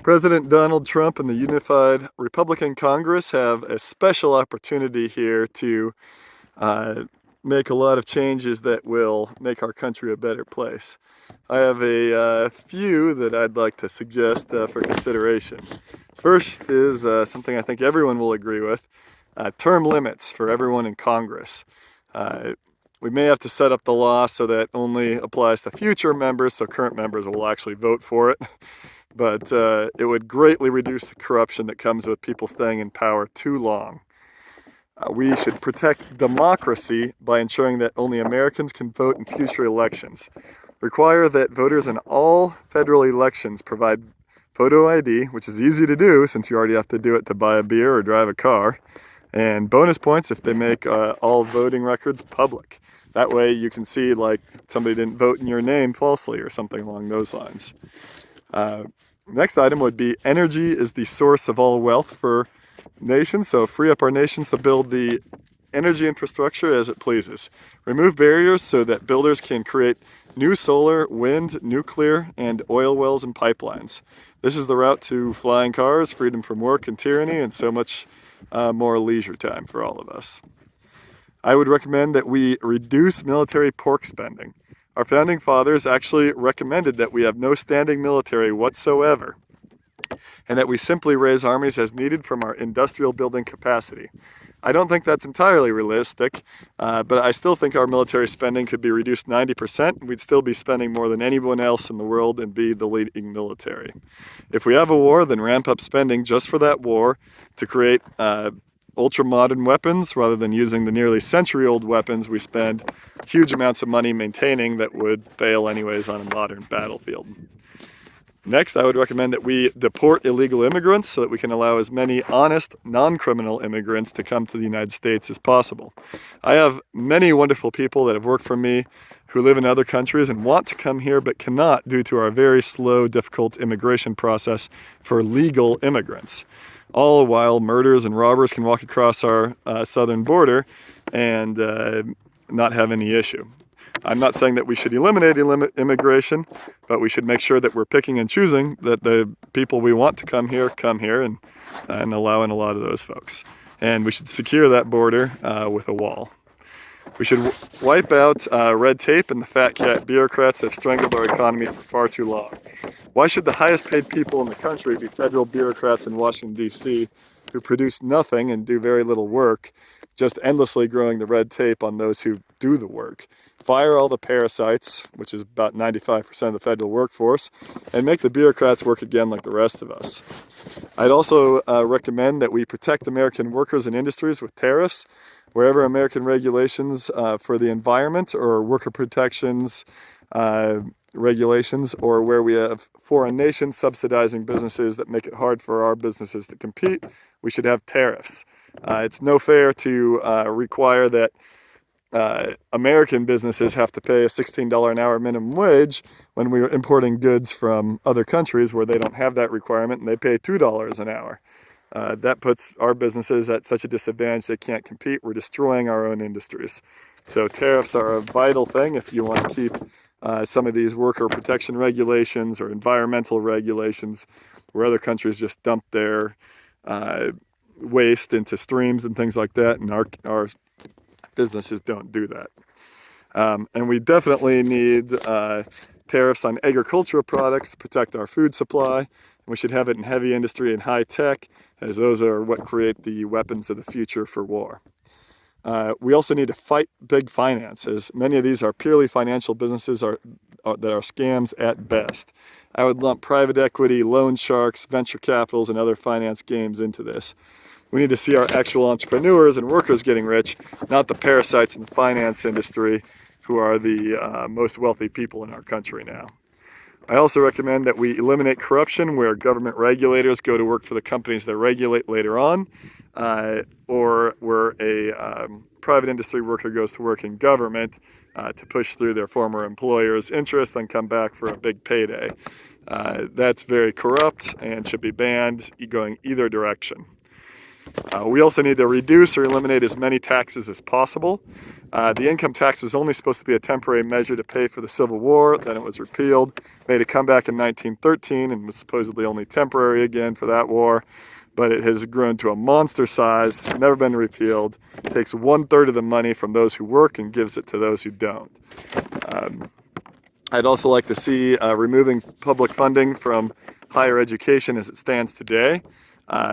President Donald Trump and the unified Republican Congress have a special opportunity here to uh, make a lot of changes that will make our country a better place. I have a few that I'd like to suggest for consideration. First is something I think everyone will agree with, term limits for everyone in Congress. Uh, we may have to set up the law so that only applies to future members, so current members will actually vote for it. But it would greatly reduce the corruption that comes with people staying in power too long. We should protect democracy by ensuring that only Americans can vote in future elections. Require that voters in all federal elections provide photo ID, which is easy to do since you already have to do it to buy a beer or drive a car, and bonus points if they make all voting records public. That way you can see like somebody didn't vote in your name falsely or something along those lines. Next item would be energy is the source of all wealth for nations, so free up our nations to build the energy infrastructure as it pleases. Remove barriers so that builders can create new solar, wind, nuclear, and oil wells and pipelines. This is the route to flying cars, freedom from work and tyranny, and so much more leisure time for all of us. I would recommend that we reduce military pork spending. Our founding fathers actually recommended that we have no standing military whatsoever, and that we simply raise armies as needed from our industrial building capacity. I don't think that's entirely realistic, but I still think our military spending could be reduced 90%. We'd still be spending more than anyone else in the world and be the leading military. If we have a war, then ramp up spending just for that war to create ultra-modern weapons rather than using the nearly century-old weapons we spend huge amounts of money maintaining that would fail anyways on a modern battlefield. Next, I would recommend that we deport illegal immigrants so that we can allow as many honest, non-criminal immigrants to come to the United States as possible. I have many wonderful people that have worked for me who live in other countries and want to come here but cannot due to our very slow, difficult immigration process for legal immigrants. All the while, murderers and robbers can walk across our southern border and not have any issue. I'm not saying that we should eliminate immigration, but we should make sure that we're picking and choosing that the people we want to come here and allowing a lot of those folks. And we should secure that border with a wall. We should wipe out red tape and the fat cat bureaucrats that have strangled our economy for far too long. Why should the highest paid people in the country be federal bureaucrats in Washington, D.C. who produce nothing and do very little work, just endlessly growing the red tape on those who do the work? Fire all the parasites, which is about 95% of the federal workforce, and make the bureaucrats work again like the rest of us. I'd also recommend that we protect American workers and industries with tariffs. Wherever American regulations for the environment or worker protections regulations, or where we have foreign nations subsidizing businesses that make it hard for our businesses to compete, we should have tariffs. It's no fair to require that American businesses have to pay a $16 an hour minimum wage when we're importing goods from other countries where they don't have that requirement and they pay $2 an hour. That puts our businesses at such a disadvantage they can't compete. We're destroying our own industries. So tariffs are a vital thing if you want to keep some of these worker protection regulations or environmental regulations where other countries just dump their waste into streams and things like that, and our businesses don't do that. And we definitely need tariffs on agricultural products to protect our food supply. We should have it in heavy industry and high tech, as those are what create the weapons of the future for war. We also need to fight big finance, as many of these are purely financial businesses that are scams at best. I would lump private equity, loan sharks, venture capitals, and other finance games into this. We need to see our actual entrepreneurs and workers getting rich, not the parasites in the finance industry who are the most wealthy people in our country now. I also recommend that we eliminate corruption where government regulators go to work for the companies that regulate later on, or where a private industry worker goes to work in government to push through their former employer's interest, then come back for a big payday. That's very corrupt and should be banned going either direction. We also need to reduce or eliminate as many taxes as possible. The income tax was only supposed to be a temporary measure to pay for the Civil War, then it was repealed, made a comeback in 1913 and was supposedly only temporary again for that war, but it has grown to a monster size, never been repealed, takes 1/3 of the money from those who work and gives it to those who don't. I'd also like to see removing public funding from higher education as it stands today,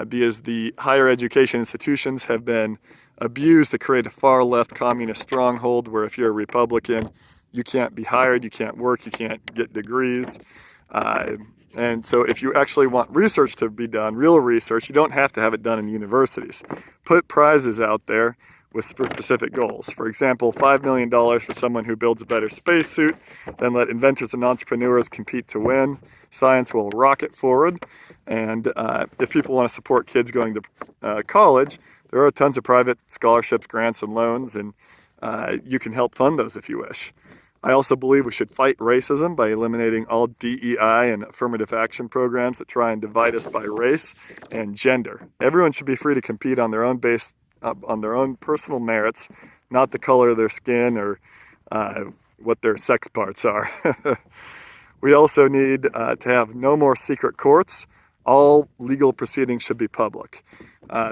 because the higher education institutions have been abused to create a far-left communist stronghold where if you're a Republican, you can't be hired, you can't work, you can't get degrees. And so if you actually want research to be done, real research, you don't have to have it done in universities. Put prizes out there for specific goals. For example, $5 million for someone who builds a better spacesuit, then let inventors and entrepreneurs compete to win. Science will rocket forward. And if people want to support kids going to college, there are tons of private scholarships, grants, and loans, and you can help fund those if you wish. I also believe we should fight racism by eliminating all DEI and affirmative action programs that try and divide us by race and gender. Everyone should be free to compete on their own personal merits, not the color of their skin or what their sex parts are. We also need to have no more secret courts. All legal proceedings should be public.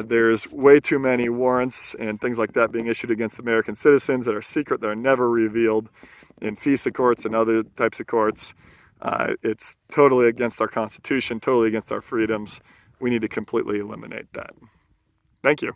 There's way too many warrants and things like that being issued against American citizens that are secret, that are never revealed in FISA courts and other types of courts. It's totally against our Constitution, totally against our freedoms. We need to completely eliminate that. Thank you.